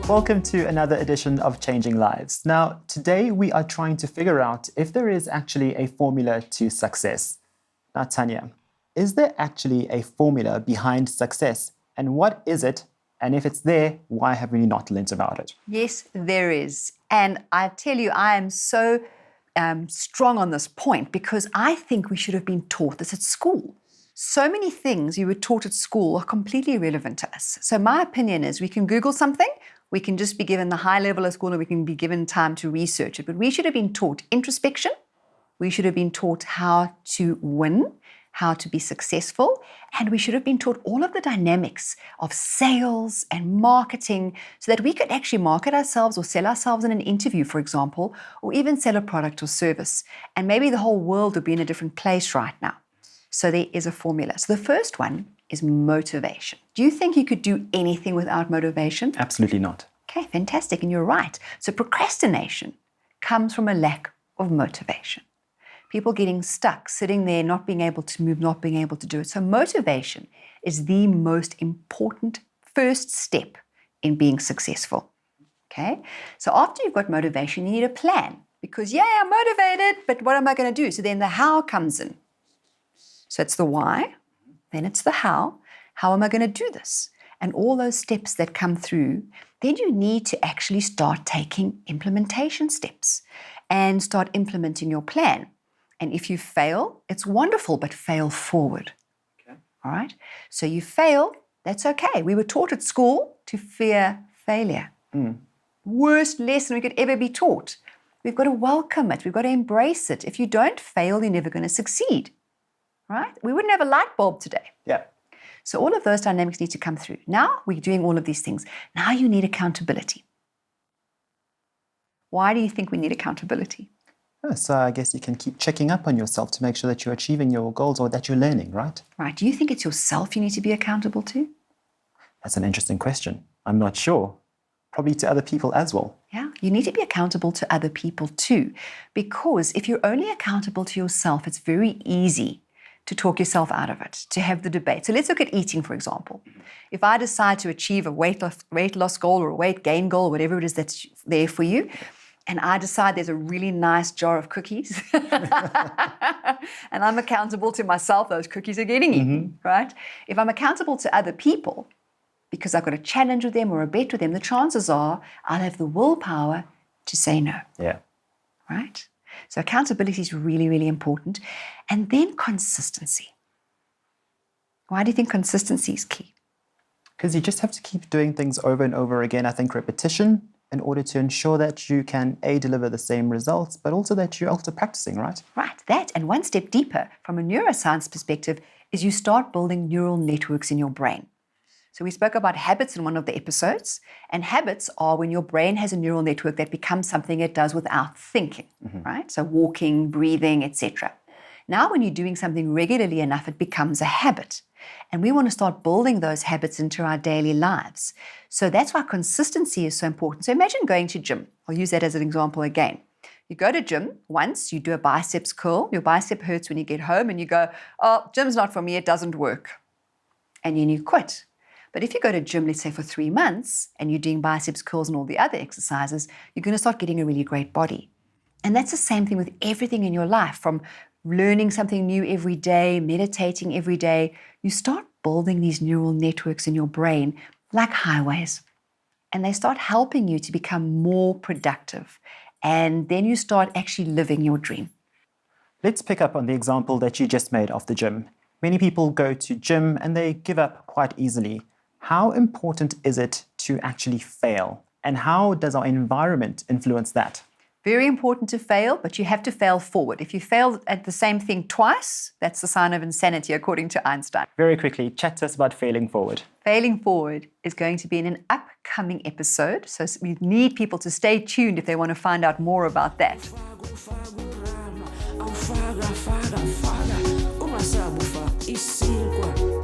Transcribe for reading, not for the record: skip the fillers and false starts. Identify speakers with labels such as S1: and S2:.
S1: Welcome to another edition of Changing Lives. Now, today we are trying to figure out if there is actually a formula to success. Now, Tanya, is there actually a formula behind success? And what is it? And if it's there, why have we not learnt about it?
S2: Yes, there is. And I tell you, I am so strong on this point because I think we should have been taught this at school. So many things you were taught at school are completely irrelevant to us. So my opinion is we can Google something, we can just be given the high level of school, and we can be given time to research it. But we should have been taught introspection. We should have been taught how to win, how to be successful, and we should have been taught all of the dynamics of sales and marketing so that we could actually market ourselves or sell ourselves in an interview, for example, or even sell a product or service. And maybe the whole world would be in a different place right now. So there is a formula. So the first one is motivation. Do you think you could do anything without motivation?
S1: Absolutely not.
S2: Okay, fantastic. And you're right. So procrastination comes from a lack of motivation. People getting stuck, sitting there, not being able to move, not being able to do it. So motivation is the most important first step in being successful. Okay? So after you've got motivation, you need a plan. Because, I'm motivated, but what am I going to do? So then the how comes in. So it's the why, then it's the how. How am I going to do this? And all those steps that come through, then you need to actually start taking implementation steps and start implementing your plan. And if you fail, it's wonderful, but fail forward. Okay. All right? So you fail, that's okay. We were taught at school to fear failure. Worst lesson we could ever be taught. We've got to welcome it. We've got to embrace it. If you don't fail, you're never going to succeed. Right? We wouldn't have a light bulb today.
S1: Yeah.
S2: So all of those dynamics need to come through. Now we're doing all of these things. Now you need accountability. Why do you think we need accountability?
S1: So I guess you can keep checking up on yourself to make sure that you're achieving your goals or that you're learning, right?
S2: Right. Do you think it's yourself you need to be accountable to?
S1: That's an interesting question. I'm not sure. Probably to other people as well.
S2: Yeah, you need to be accountable to other people too. Because if you're only accountable to yourself, it's very easy to talk yourself out of it, to have the debate. So let's look at eating, for example. If I decide to achieve a weight loss goal or a weight gain goal, whatever it is that's there for you, and I decide there's a really nice jar of cookies, and I'm accountable to myself, those cookies are getting eaten, right? If I'm accountable to other people, because I've got a challenge with them or a bet with them, the chances are I'll have the willpower to say no.
S1: Yeah.
S2: Right? So accountability is really, really important. And then consistency. Why do you think consistency is key?
S1: Because you just have to keep doing things over and over again. I think repetition in order to ensure that you can, A, deliver the same results, but also that you're also practicing, right?
S2: Right, that. And one step deeper from a neuroscience perspective is you start building neural networks in your brain. So we spoke about habits in one of the episodes, and habits are when your brain has a neural network that becomes something it does without thinking, right? So walking, breathing, etc. Now when you're doing something regularly enough, it becomes a habit. And we want to start building those habits into our daily lives. So that's why consistency is so important. So imagine going to gym. I'll use that as an example again. You go to gym once, you do a biceps curl, your bicep hurts when you get home, and you go, oh, gym's not for me, it doesn't work. And then you quit. But if you go to gym, let's say for 3 months, and you're doing biceps curls and all the other exercises, you're going to start getting a really great body. And that's the same thing with everything in your life, from learning something new every day, meditating every day. You start building these neural networks in your brain like highways, and they start helping you to become more productive. And then you start actually living your dream.
S1: Let's pick up on the example that you just made of the gym. Many people go to gym and they give up quite easily. How important is it to actually fail? And how does our environment influence that?
S2: Very important to fail, but you have to fail forward. If you fail at the same thing twice, that's the sign of insanity, according to Einstein.
S1: Very quickly, chat to us about failing forward.
S2: Failing forward is going to be in an upcoming episode, so we need people to stay tuned if they want to find out more about that. Uma